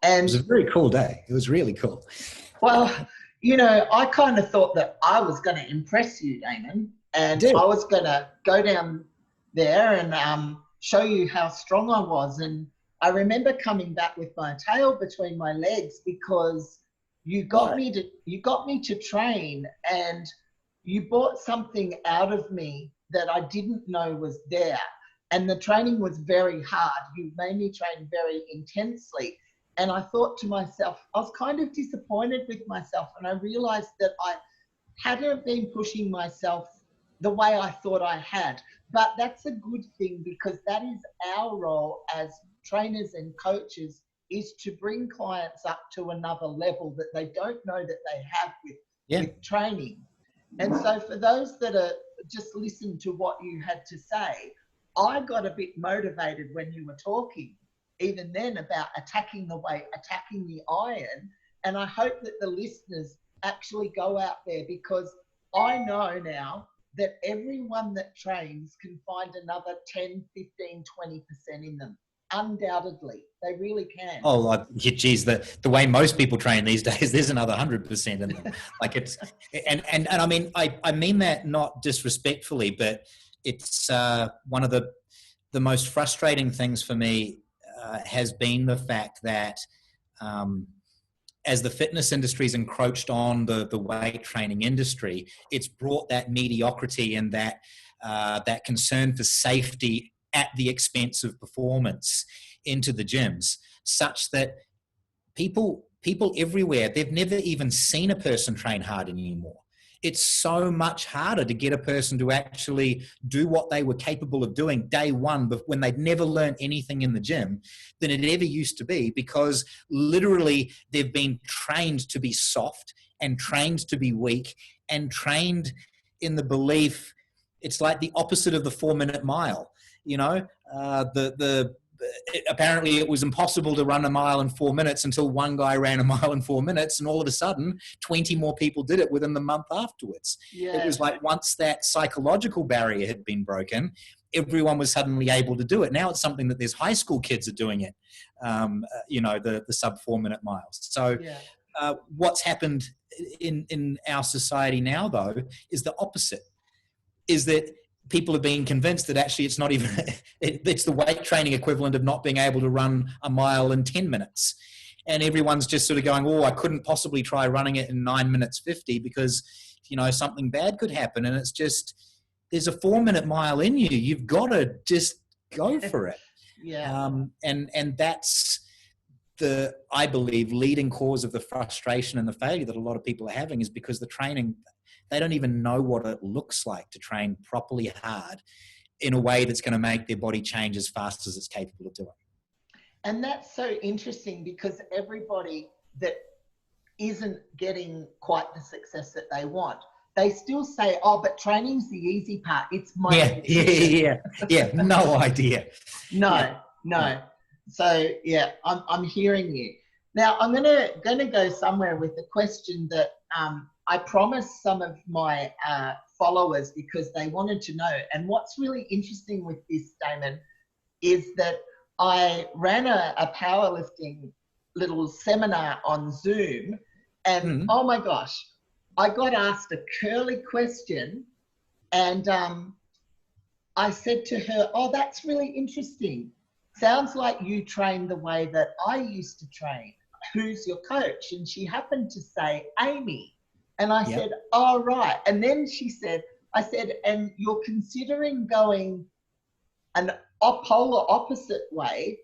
And it was a very cool day. It was really cool. Well, I kind of thought that I was going to impress you, Damon, and I was going to go down there and show you how strong I was. And I remember coming back with my tail between my legs because you got me to train, and you brought something out of me that I didn't know was there. And the training was very hard. You made me train very intensely. And I thought to myself, I was kind of disappointed with myself. And I realized that I hadn't been pushing myself the way I thought I had. But that's a good thing, because that is our role as trainers and coaches, is to bring clients up to another level that they don't know that they have with training. And so for those that are just listen to what you had to say, I got a bit motivated when you were talking, even then, about attacking the weight, attacking the iron. And I hope that the listeners actually go out there, because I know now that everyone that trains can find another 10, 15, 20% in them. Undoubtedly, they really can. Oh, geez, the way most people train these days, there's another 100% in them. Like it's, and I mean, I mean that not disrespectfully, but it's one of the most frustrating things for me has been the fact that as the fitness industry's encroached on the weight training industry, it's brought that mediocrity and that concern for safety at the expense of performance into the gyms, such that people everywhere, they've never even seen a person train hard anymore. It's so much harder to get a person to actually do what they were capable of doing day one, but when they'd never learned anything in the gym, than it ever used to be, because literally they've been trained to be soft and trained to be weak and trained in the belief it's like the opposite of the 4-minute mile. Apparently it was impossible to run a mile in 4 minutes until one guy ran a mile in 4 minutes, and all of a sudden 20 more people did it within the month afterwards. It was like once that psychological barrier had been broken, everyone was suddenly able to do it. Now it's something that there's high school kids are doing it, the sub 4 minute miles. So what's happened in our society now, though, is the opposite, is that people are being convinced that actually it's not even, it's the weight training equivalent of not being able to run a mile in 10 minutes. And everyone's just sort of going, oh, I couldn't possibly try running it in 9 minutes 50 because, something bad could happen. And it's just, there's a 4-minute mile in you. You've got to just go for it. Yeah. And that's the, I believe, leading cause of the frustration and the failure that a lot of people are having, is because the training, they don't even know what it looks like to train properly hard in a way that's going to make their body change as fast as it's capable of doing. And that's so interesting, because everybody that isn't getting quite the success that they want, they still say, oh, but training's the easy part. It's my yeah. No idea. No. So yeah, I'm hearing you. Now I'm gonna go somewhere with a question that I promised some of my followers, because they wanted to know. And what's really interesting with this, Damon, is that I ran a powerlifting little seminar on Zoom, and oh my gosh, I got asked a curly question, and I said to her, oh, that's really interesting. Sounds like you train the way that I used to train. Who's your coach? And she happened to say Amy. And I said, oh, right. And then I said, and you're considering going an polar opposite way.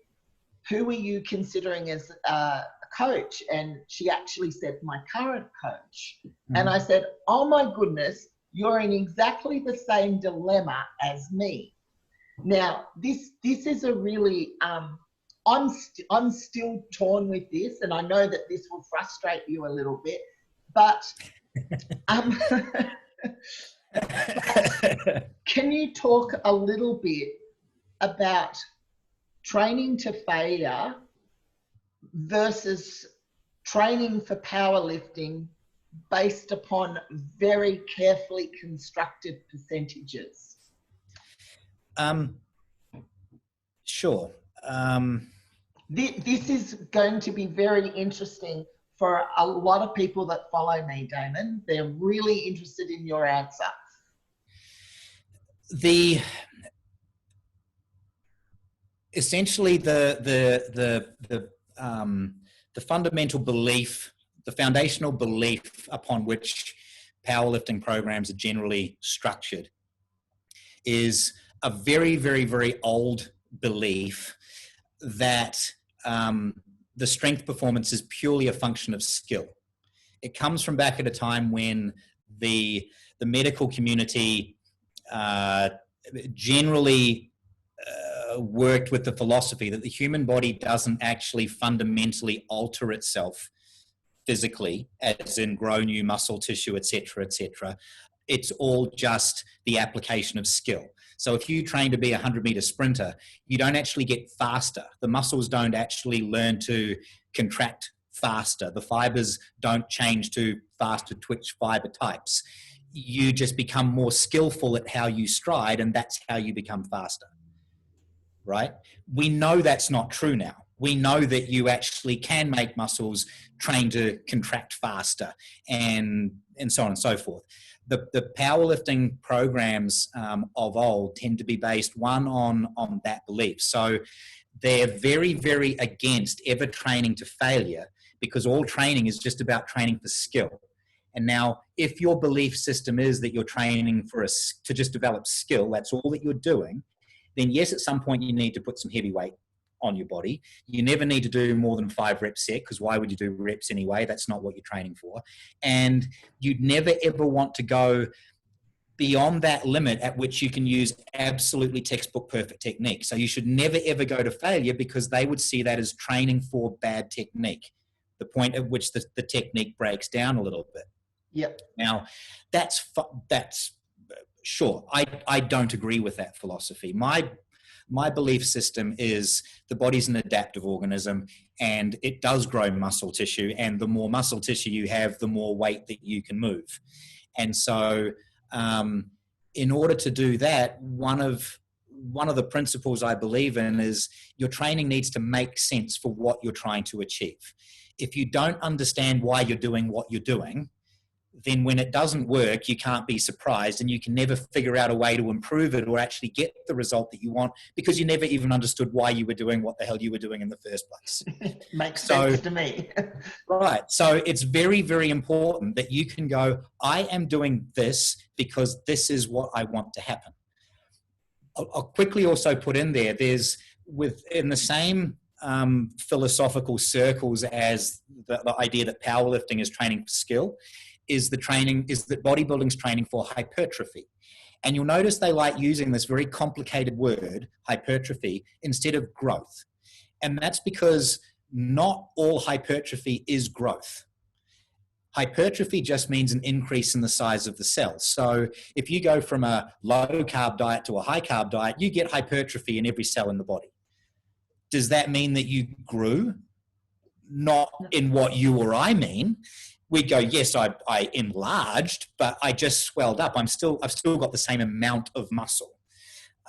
Who are you considering as a coach? And she actually said, my current coach. And I said, oh my goodness, you're in exactly the same dilemma as me. Now, this is a really, I'm still torn with this, and I know that this will frustrate you a little bit, but can you talk a little bit about training to failure versus training for powerlifting based upon very carefully constructed percentages? Sure. This is going to be very interesting for a lot of people that follow me, Damon. They're really interested in your answer. Essentially the fundamental belief, the foundational belief upon which powerlifting programs are generally structured is a very, very, very old belief that the strength performance is purely a function of skill. It comes from back at a time when the medical community generally worked with the philosophy that the human body doesn't actually fundamentally alter itself physically, as in grow new muscle tissue, etc., etc. It's all just the application of skill. So if you train to be a 100-meter sprinter, you don't actually get faster. The muscles don't actually learn to contract faster. The fibers don't change to faster twitch fiber types. You just become more skillful at how you stride, and that's how you become faster, right? We know that's not true now. We know that you actually can make muscles train to contract faster, and so on and so forth. The powerlifting programs of old tend to be based, one, on that belief. So they're very, very against ever training to failure, because all training is just about training for skill. And now, if your belief system is that you're training to just develop skill, that's all that you're doing, then yes, at some point you need to put some heavy weight on your body. You never need to do more than 5 reps set, because why would you do reps anyway? That's not what you're training for. And you'd never ever want to go beyond that limit at which you can use absolutely textbook perfect technique. So you should never ever go to failure, because they would see that as training for bad technique, the point at which the technique breaks down a little bit. Yep. Now, that's sure. I don't agree with that philosophy. My belief system is the body's an adaptive organism, and it does grow muscle tissue, and the more muscle tissue you have, the more weight that you can move. And so in order to do that, one of the principles I believe in is your training needs to make sense for what you're trying to achieve. If you don't understand why you're doing what you're doing, then when it doesn't work, you can't be surprised, and you can never figure out a way to improve it or actually get the result that you want, because you never even understood why you were doing what the hell you were doing in the first place. Makes sense to me. Right. So it's very, very important that you can go, I am doing this because this is what I want to happen. I'll quickly also put in there, there's within the same philosophical circles as the idea that powerlifting is training for skill, is that bodybuilding's training for hypertrophy. And you'll notice they like using this very complicated word, hypertrophy, instead of growth. And that's because not all hypertrophy is growth. Hypertrophy just means an increase in the size of the cells. So if you go from a low carb diet to a high carb diet, you get hypertrophy in every cell in the body. Does that mean that you grew? Not in what you or I mean. We go, yes, I enlarged, but I just swelled up. I've still got the same amount of muscle.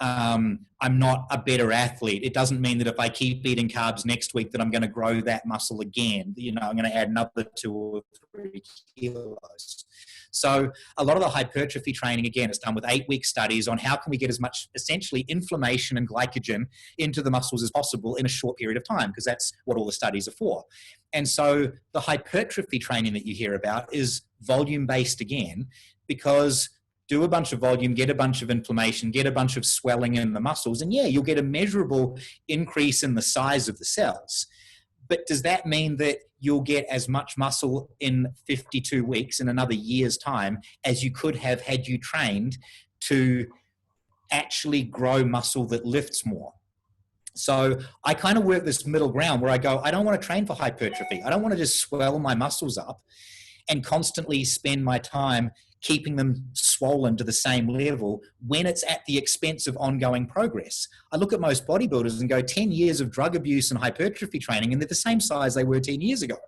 I'm not a better athlete. It doesn't mean that if I keep eating carbs next week that I'm going to grow that muscle again. You know, I'm going to add another 2 or 3 kilos. So a lot of the hypertrophy training, again, is done with 8-week studies on how can we get as much, essentially, inflammation and glycogen into the muscles as possible in a short period of time, because that's what all the studies are for. And so the hypertrophy training that you hear about is volume-based again, because do a bunch of volume, get a bunch of inflammation, get a bunch of swelling in the muscles, and yeah, you'll get a measurable increase in the size of the cells. But does that mean that you'll get as much muscle in 52 weeks, in another year's time, as you could have had you trained to actually grow muscle that lifts more? So I kind of work this middle ground where I go, I don't want to train for hypertrophy. I don't want to just swell my muscles up and constantly spend my time keeping them swollen to the same level when it's at the expense of ongoing progress. I look at most bodybuilders and go 10 years of drug abuse and hypertrophy training, and they're the same size they were 10 years ago.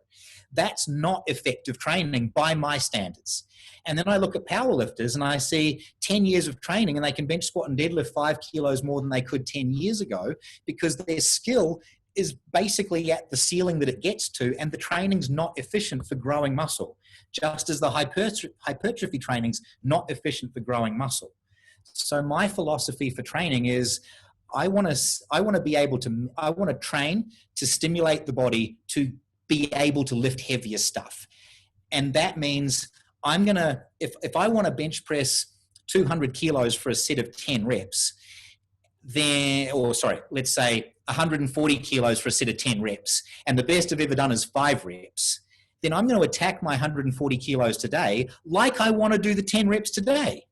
That's not effective training by my standards. And then I look at powerlifters and I see 10 years of training and they can bench squat and deadlift 5 kilos more than they could 10 years ago, because their skill is basically at the ceiling that it gets to, and the training's not efficient for growing muscle, just as the hypertrophy training's not efficient for growing muscle. So my philosophy for training is I want to train to stimulate the body to be able to lift heavier stuff. And that means I'm going to, if I want to bench press 200 kilos for a set of 10 reps, let's say 140 kilos for a set of 10 reps, and the best I've ever done is 5 reps, then I'm going to attack my 140 kilos today like I want to do the 10 reps today.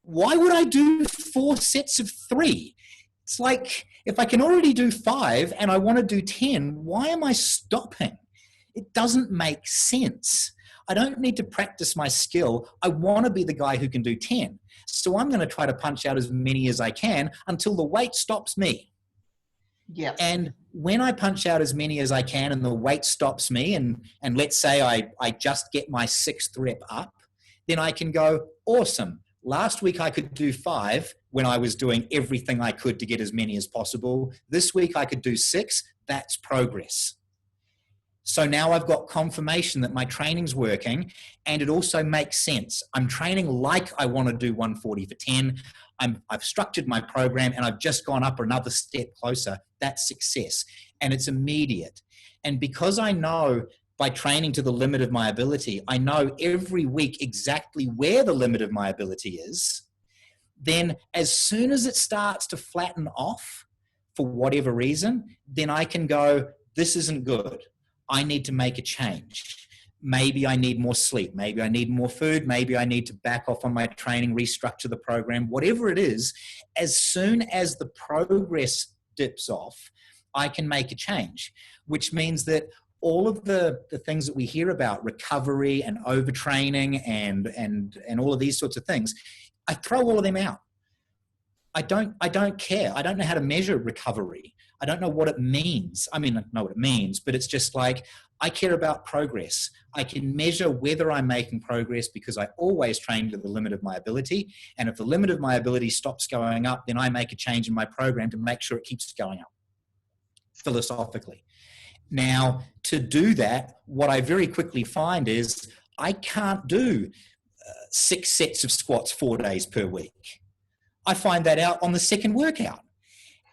Why would I do 4 sets of 3? It's like, if I can already do 5 and I want to do 10, why am I stopping? It doesn't make sense. I don't need to practice my skill. I want to be the guy who can do 10. So I'm going to try to punch out as many as I can until the weight stops me. Yeah. And when I punch out as many as I can and the weight stops me, and let's say I just get my 6th rep up, then I can go, awesome. Last week I could do 5 when I was doing everything I could to get as many as possible. This week I could do 6. That's progress. So now I've got confirmation that my training's working, and it also makes sense. I'm training like I want to do 140 for 10. I've structured my program and I've just gone up another step closer. That's success. And it's immediate. And because I know by training to the limit of my ability, I know every week exactly where the limit of my ability is, then as soon as it starts to flatten off for whatever reason, then I can go, this isn't good. I need to make a change. Maybe I need more sleep. Maybe I need more food. Maybe I need to back off on my training, restructure the program, whatever it is. As soon as the progress dips off, I can make a change, which means that all of the things that we hear about, recovery and overtraining and all of these sorts of things, I throw all of them out. I don't care. I don't know how to measure recovery. I don't know what it means. I mean, I know what it means, but it's just like, I care about progress. I can measure whether I'm making progress because I always train to the limit of my ability. And if the limit of my ability stops going up, then I make a change in my program to make sure it keeps going up, philosophically. Now, to do that, what I very quickly find is I can't do 6 sets of squats 4 days per week. I find that out on the second workout.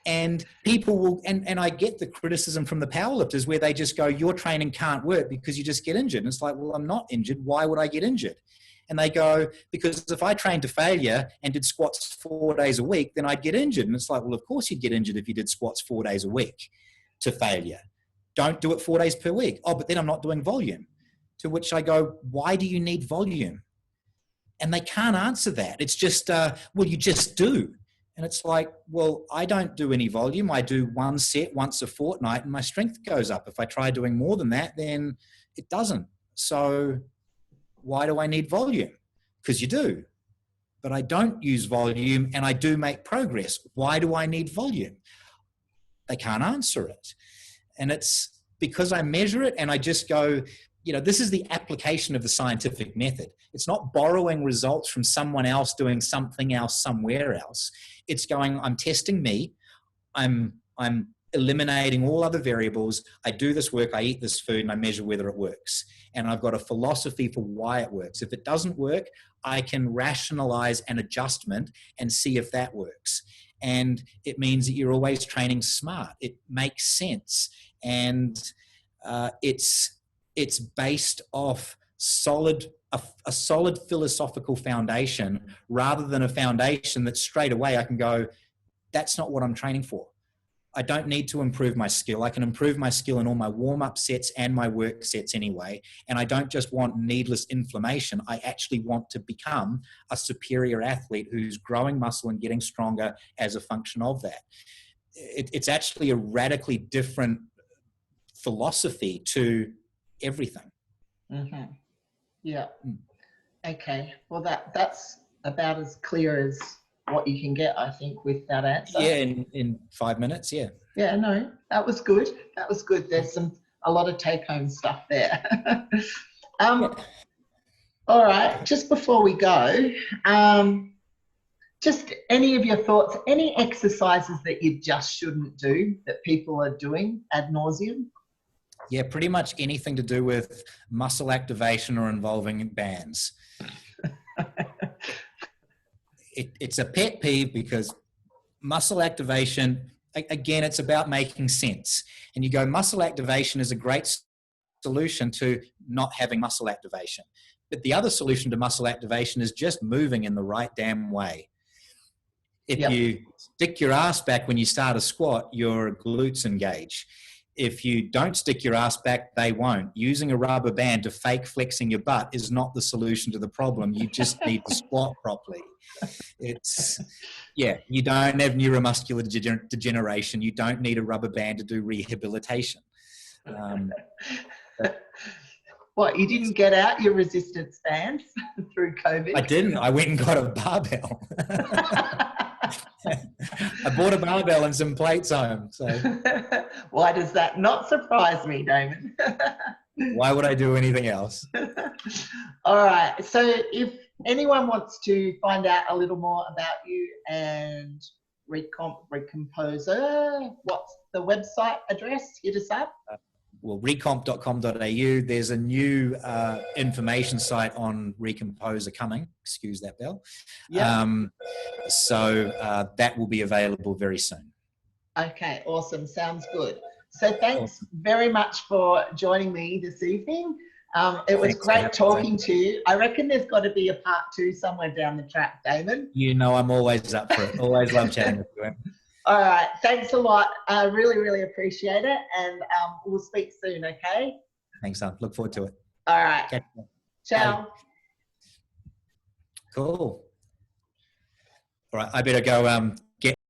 And people will, and I get the criticism from the powerlifters where they just go, your training can't work because you just get injured. And it's like, well, I'm not injured. Why would I get injured? And they go, because if I trained to failure and did squats 4 days a week, then I'd get injured. And it's like, well, of course you'd get injured if you did squats 4 days a week to failure. Don't do it 4 days per week. Oh, but then I'm not doing volume. To which I go, why do you need volume? And they can't answer that. It's just, well, you just do. And it's like, well, I don't do any volume. I do 1 set once a fortnight and my strength goes up. If I try doing more than that, then it doesn't. So why do I need volume? Because you do. But I don't use volume and I do make progress. Why do I need volume? They can't answer it. And it's because I measure it and I just go, you know, this is the application of the scientific method. It's not borrowing results from someone else doing something else somewhere else. It's going, I'm testing me. I'm eliminating all other variables. I do this work, I eat this food, and I measure whether it works. And I've got a philosophy for why it works. If it doesn't work, I can rationalize an adjustment and see if that works. And it means that you're always training smart. It makes sense. And it's based off a solid philosophical foundation rather than a foundation that straight away I can go, that's not what I'm training for. I don't need to improve my skill. I can improve my skill in all my warm-up sets and my work sets anyway. And I don't just want needless inflammation. I actually want to become a superior athlete who's growing muscle and getting stronger as a function of that. It's actually a radically different philosophy to everything. Mm-hmm. Yeah. Okay. Well, that's about as clear as what you can get, I think, with that answer. Yeah, in 5 minutes. Yeah. Yeah. No, that was good. That was good. There's a lot of take-home stuff there. All right. Just before we go, just any of your thoughts, any exercises that you just shouldn't do that people are doing ad nauseum? Yeah, pretty much anything to do with muscle activation or involving bands. It's a pet peeve because muscle activation, again, it's about making sense. And you go, muscle activation is a great solution to not having muscle activation. But the other solution to muscle activation is just moving in the right damn way. If you stick your ass back when you start a squat, your glutes engage. If you don't stick your ass back, they won't. Using a rubber band to fake flexing your butt is not the solution to the problem. You just need to squat properly. You don't have neuromuscular degeneration. You don't need a rubber band to do rehabilitation. What, you didn't get out your resistance bands through COVID? I didn't. I went and got a barbell. I bought a barbell and some plates home. So why does that not surprise me, Damon? Why would I do anything else? All right. So if anyone wants to find out a little more about you and Recomposer, what's the website address? Hit us up. Well, recomp.com.au. There's a new information site on Recomposer coming. Excuse that, Belle. Yeah. So that will be available very soon. Okay, awesome. Sounds good. So thanks very much for joining me this evening. It was great talking to you. I reckon there's got to be a part 2 somewhere down the track, Damon. You know I'm always up for it. Always love chatting with you. All right. Thanks a lot. I really, really appreciate it. And we'll speak soon, okay? Thanks, son. Look forward to it. All right. Okay. Ciao. Bye. Cool. All right. I better go